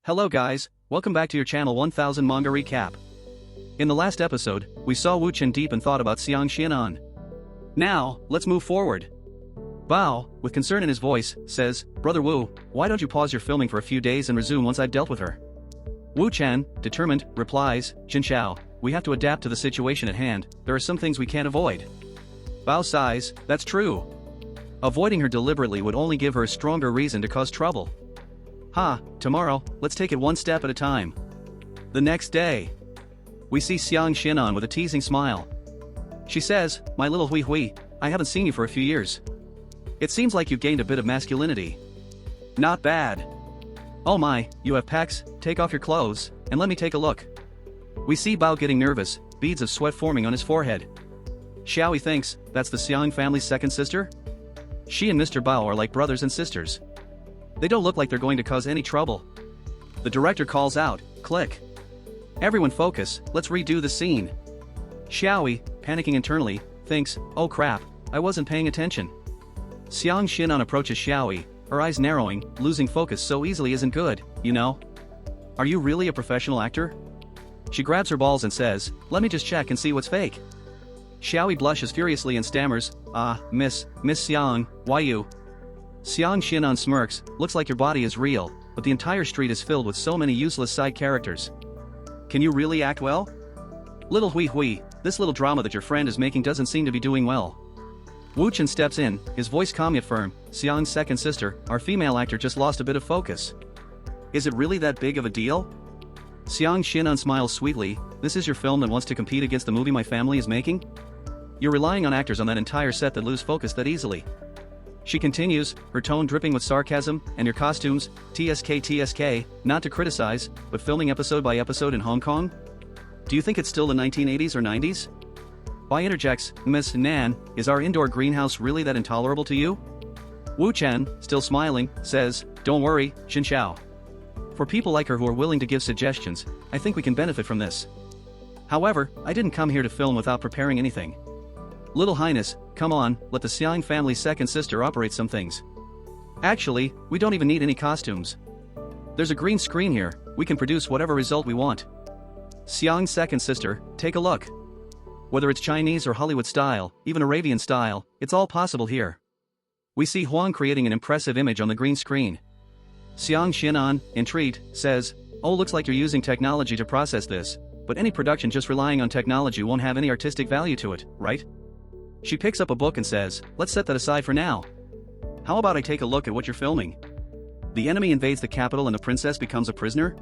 Hello guys, welcome back to your channel 1000 Manga Recap. In the last episode, we saw Wu Chen deep in thought about Xiang Xianan. Now, let's move forward. Bao, with concern in his voice, says, "Brother Wu, why don't you pause your filming for a few days and resume once I've dealt with her?" Wu Chen, determined, replies, "Jin Xiao, we have to adapt to the situation at hand, there are some things we can't avoid." Bao sighs, "That's true. Avoiding her deliberately would only give her a stronger reason to cause trouble. Tomorrow, let's take it one step at a time." The next day, we see Xiang Xianan with a teasing smile. She says, "My little Hui Hui, I haven't seen you for a few years. It seems like you've gained a bit of masculinity. Not bad. Oh my, you have pecs, take off your clothes, and let me take a look." We see Bao getting nervous, beads of sweat forming on his forehead. Xiaoyi thinks, that's the Xiang family's second sister? She and Mr. Bao are like brothers and sisters. They don't look like they're going to cause any trouble. The director calls out, "Click. Everyone focus, let's redo the scene." Xiaoyi, panicking internally, thinks, "Oh crap, I wasn't paying attention." Xiang Xianan approaches Xiaoyi, her eyes narrowing, losing focus so easily isn't good, you know? "Are you really a professional actor?" She grabs her balls and says, "Let me just check and see what's fake." Xiaoyi blushes furiously and stammers, Miss Xiang, why you?" Xiang Xianan smirks, "Looks like your body is real, but the entire street is filled with so many useless side characters. Can you really act well? Little Hui Hui, this little drama that your friend is making doesn't seem to be doing well." Wu Chen steps in, his voice calm yet firm, "Xiang's second sister, our female actor just lost a bit of focus. Is it really that big of a deal?" Xiang Xianan smiles sweetly, "This is your film that wants to compete against the movie my family is making? You're relying on actors on that entire set that lose focus that easily." She continues, her tone dripping with sarcasm, "And your costumes, TSK, not to criticize, but filming episode by episode in Hong Kong? Do you think it's still the 1980s or 90s? Bai interjects, "Miss Nan, is our indoor greenhouse really that intolerable to you?" Wu Chen, still smiling, says, "Don't worry, Jin Xiao. For people like her who are willing to give suggestions, I think we can benefit from this. However, I didn't come here to film without preparing anything. Little Highness, come on, let the Xiang family's second sister operate some things. Actually, we don't even need any costumes. There's a green screen here, we can produce whatever result we want. Xiang's second sister, take a look. Whether it's Chinese or Hollywood style, even Arabian style, it's all possible here." We see Huang creating an impressive image on the green screen. Xiang Xianan, intrigued, says, "Oh, looks like you're using technology to process this, but any production just relying on technology won't have any artistic value to it, right?" She picks up a book and says, "Let's set that aside for now. How about I take a look at what you're filming? The enemy invades the capital and the princess becomes a prisoner?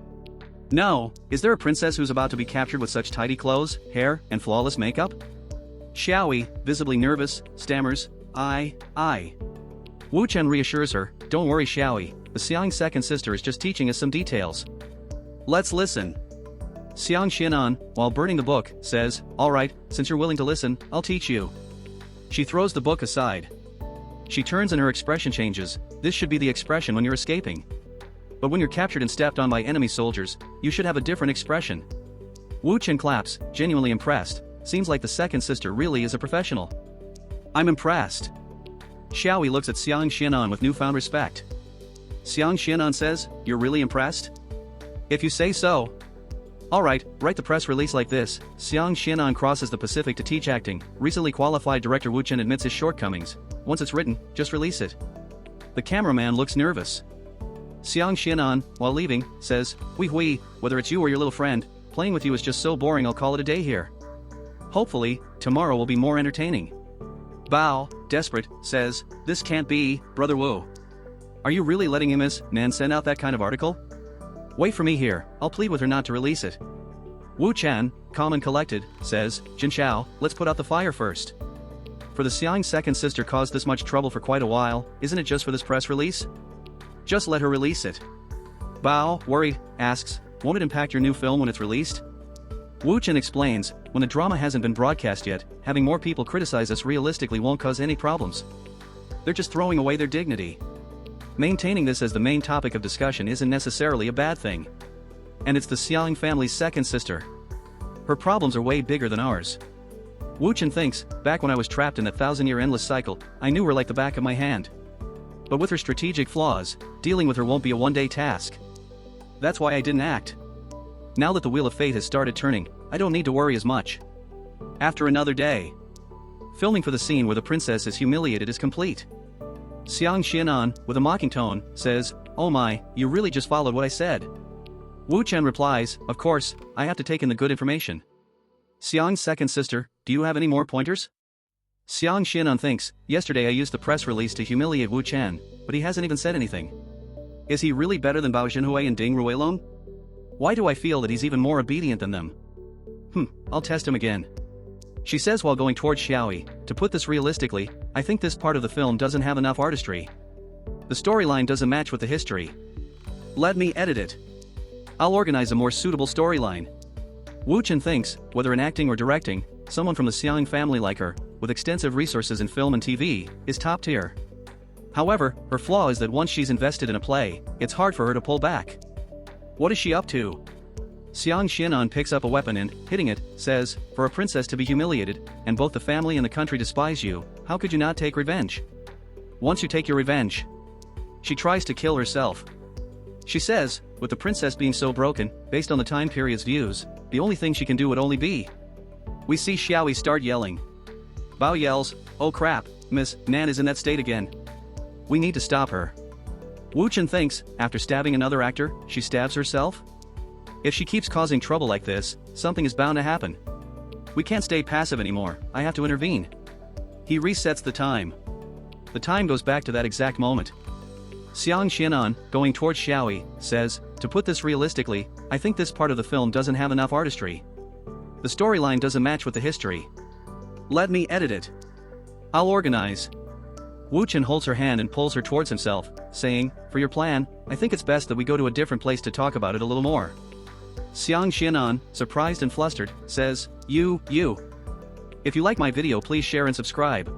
No, is there a princess who's about to be captured with such tidy clothes, hair, and flawless makeup?" Xiaoyi, visibly nervous, stammers, I. Wu Chen reassures her, "Don't worry Xiaoyi, the Xiang second sister is just teaching us some details. Let's listen." Xiang Xianan, while burning the book, says, "Alright, since you're willing to listen, I'll teach you." She throws the book aside. She turns and her expression changes. This should be the expression when you're escaping. But when you're captured and stepped on by enemy soldiers, you should have a different expression. Wu Chen claps, genuinely impressed. Seems like the second sister really is a professional. "I'm impressed." Xiaoyi looks at Xiang Xianan with newfound respect. Xiang Xianan says, "You're really impressed? If you say so. Alright, write the press release like this: Xiang Xianan crosses the Pacific to teach acting, recently qualified director Wu Chen admits his shortcomings. Once it's written, just release it." The cameraman looks nervous. Xiang Xianan, while leaving, says, Hui, whether it's you or your little friend, playing with you is just so boring I'll call it a day here. Hopefully, tomorrow will be more entertaining." Bao, desperate, says, "This can't be, Brother Wu. Are you really letting Miss Nan send out that kind of article? Wait for me here, I'll plead with her not to release it." Wu Chen, calm and collected, says, "Jin Xiao, let's put out the fire first. For the Xiang second sister caused this much trouble for quite a while, isn't it just for this press release? Just let her release it." Bao, worried, asks, "Won't it impact your new film when it's released?" Wu Chen explains, "When the drama hasn't been broadcast yet, having more people criticize us realistically won't cause any problems. They're just throwing away their dignity. Maintaining this as the main topic of discussion isn't necessarily a bad thing. And it's the Xiang family's second sister. Her problems are way bigger than ours." Wu Chen thinks, "Back when I was trapped in that 1,000-year endless cycle, I knew her like the back of my hand. But with her strategic flaws, dealing with her won't be a one-day task." That's why I didn't act. Now that the wheel of fate has started turning, I don't need to worry as much. After another day. Filming for the scene where the princess is humiliated is complete. Xiang Xianan, with a mocking tone, says, "Oh my, you really just followed what I said." Wu Chen replies, "Of course, I have to take in the good information." Xiang's second sister, "Do you have any more pointers?" Xiang Xianan thinks, "Yesterday I used the press release to humiliate Wu Chen, but he hasn't even said anything. Is he really better than Bao Jinhui and Ding Ruilong? Why do I feel that he's even more obedient than them? I'll test him again." She says while going towards Xiaoyi, "To put this realistically, I think this part of the film doesn't have enough artistry. The storyline doesn't match with the history. Let me edit it. I'll organize a more suitable storyline." Wu Chen thinks, whether in acting or directing, someone from the Xiang family like her, with extensive resources in film and TV, is top tier. However, her flaw is that once she's invested in a play, it's hard for her to pull back. What is she up to? Xiang Xianan picks up a weapon and, hitting it, says, "For a princess to be humiliated, and both the family and the country despise you, how could you not take revenge? Once you take your revenge." She tries to kill herself. She says, with the princess being so broken, based on the time period's views, the only thing she can do would only be. We see Xiaoyi start yelling. Bao yells, "Oh crap, Miss Nan is in that state again. We need to stop her." Wu Chen thinks, after stabbing another actor, she stabs herself? If she keeps causing trouble like this, something is bound to happen. We can't stay passive anymore, I have to intervene. He resets the time. The time goes back to that exact moment. Xiang Xianan, going towards Xiaoyi, says, "To put this realistically, I think this part of the film doesn't have enough artistry. The storyline doesn't match with the history. Let me edit it. I'll organize." Wu Chen holds her hand and pulls her towards himself, saying, "For your plan, I think it's best that we go to a different place to talk about it a little more." Xiang Xianan, surprised and flustered, says, You. If you like my video, please share and subscribe.